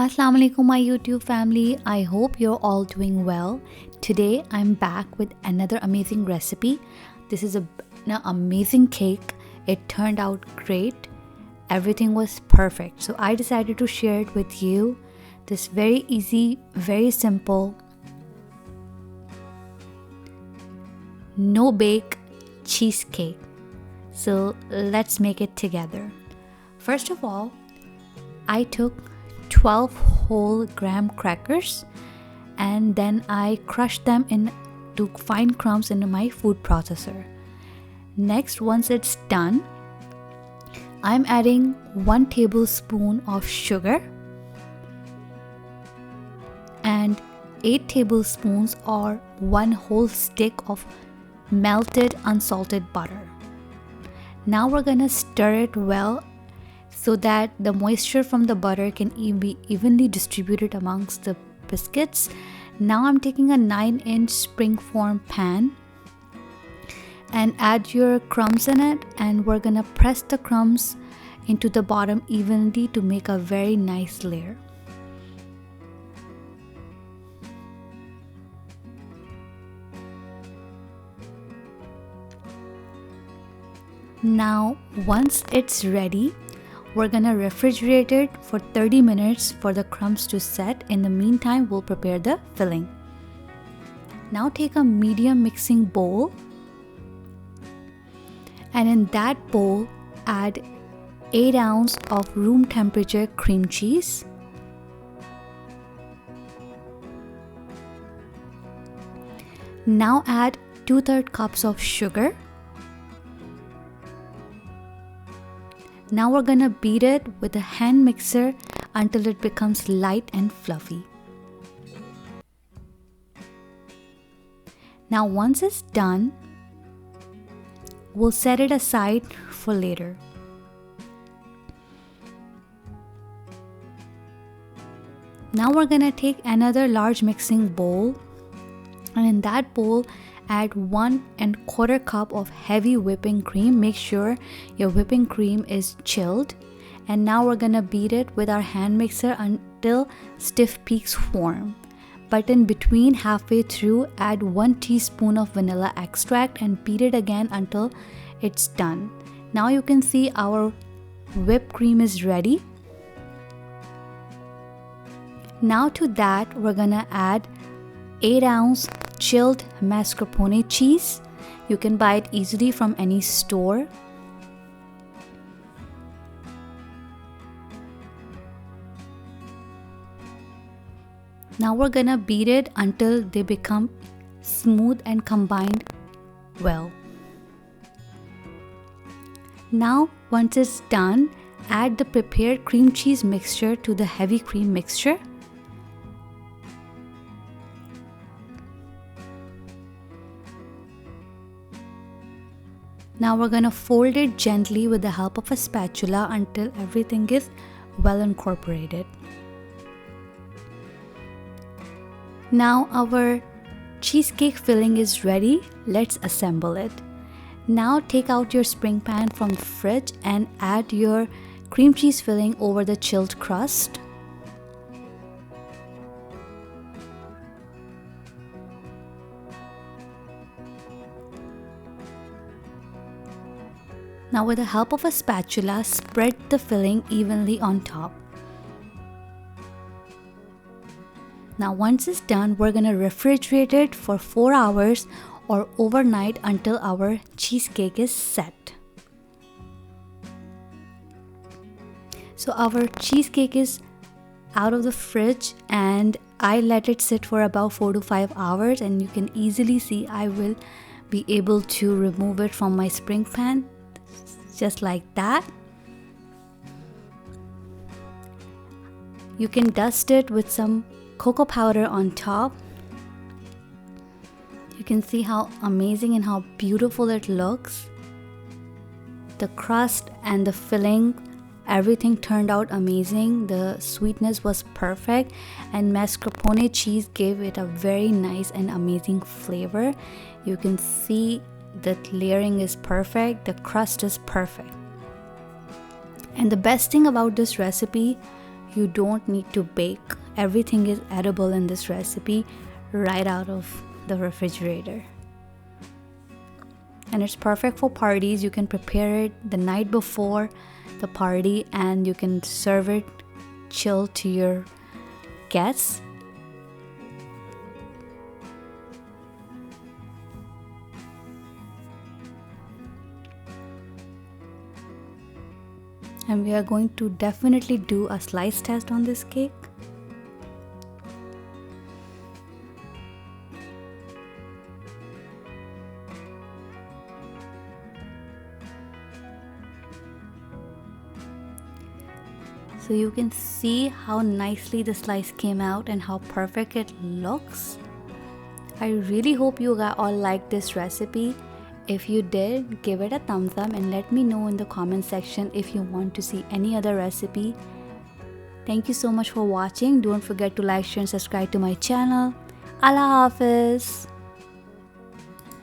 Assalamu alaikum my YouTube family. I hope you're all doing well. Today I'm back with another amazing recipe. This is an amazing cake. It turned out great. Everything was perfect. So I decided to share it with you. This very easy, very simple, no bake cheesecake. So let's make it together. First of all, I took 12 whole graham crackers and then I crushed them into fine crumbs into my food processor. Next, once it's done, I'm adding 1 tablespoon of sugar and 8 tablespoons or 1 whole stick of melted unsalted butter. Now we're gonna stir it well so that the moisture from the butter can be evenly distributed amongst the biscuits. Now I'm taking a 9-inch springform pan and add your crumbs in it, and we're gonna press the crumbs into the bottom evenly to make a very nice layer. Now once it's ready, we're gonna refrigerate it for 30 minutes for the crumbs to set. In the meantime, we'll prepare the filling. Now take a medium mixing bowl, and in that bowl add 8 ounces of room temperature cream cheese, now add 2/3 cups of sugar. Now we're gonna beat it with a hand mixer until it becomes light and fluffy. Now once it's done, we'll set it aside for later. Now we're gonna take another large mixing bowl, and in that bowl add 1¼ cup of heavy whipping cream. Make sure your whipping cream is chilled. And now we're gonna beat it with our hand mixer until stiff peaks form. But in between, halfway through, add 1 teaspoon of vanilla extract and beat it again until it's done. Now you can see our whipped cream is ready. Now to that, we're gonna add 8 ounce chilled mascarpone cheese. You can buy it easily from any store. Now we're gonna beat it until they become smooth and combined well. Now once it's done, add the prepared cream cheese mixture to the heavy cream mixture. Now we're gonna fold it gently with the help of a spatula until everything is well incorporated. Now our cheesecake filling is ready. Let's assemble it. Now take out your spring pan from the fridge and add your cream cheese filling over the chilled crust. Now with the help of a spatula, spread the filling evenly on top. Now once it's done, we're gonna refrigerate it for 4 hours or overnight until our cheesecake is set. So our cheesecake is out of the fridge and I let it sit for about 4 to 5 hours, and you can easily see I will be able to remove it from my spring pan. Just like that. You can dust it with some cocoa powder on top. You can see how amazing and how beautiful it looks. The crust and the filling, everything turned out amazing. The sweetness was perfect, and mascarpone cheese gave it a very nice and amazing flavor. You can see the layering is perfect, the crust is perfect. And the best thing about this recipe, You don't need to bake. Everything is edible in this recipe right out of the refrigerator. And it's perfect for parties. You can prepare it the night before the party and you can serve it chilled to your guests. And we are going to definitely do a slice test on this cake. So you can see how nicely the slice came out and how perfect it looks. I really hope you guys all liked this recipe. If you did, give it a thumbs up and let me know in the comment section if you want to see any other recipe. Thank you so much for watching. Don't forget to like, share and subscribe to my channel. Allah Hafiz.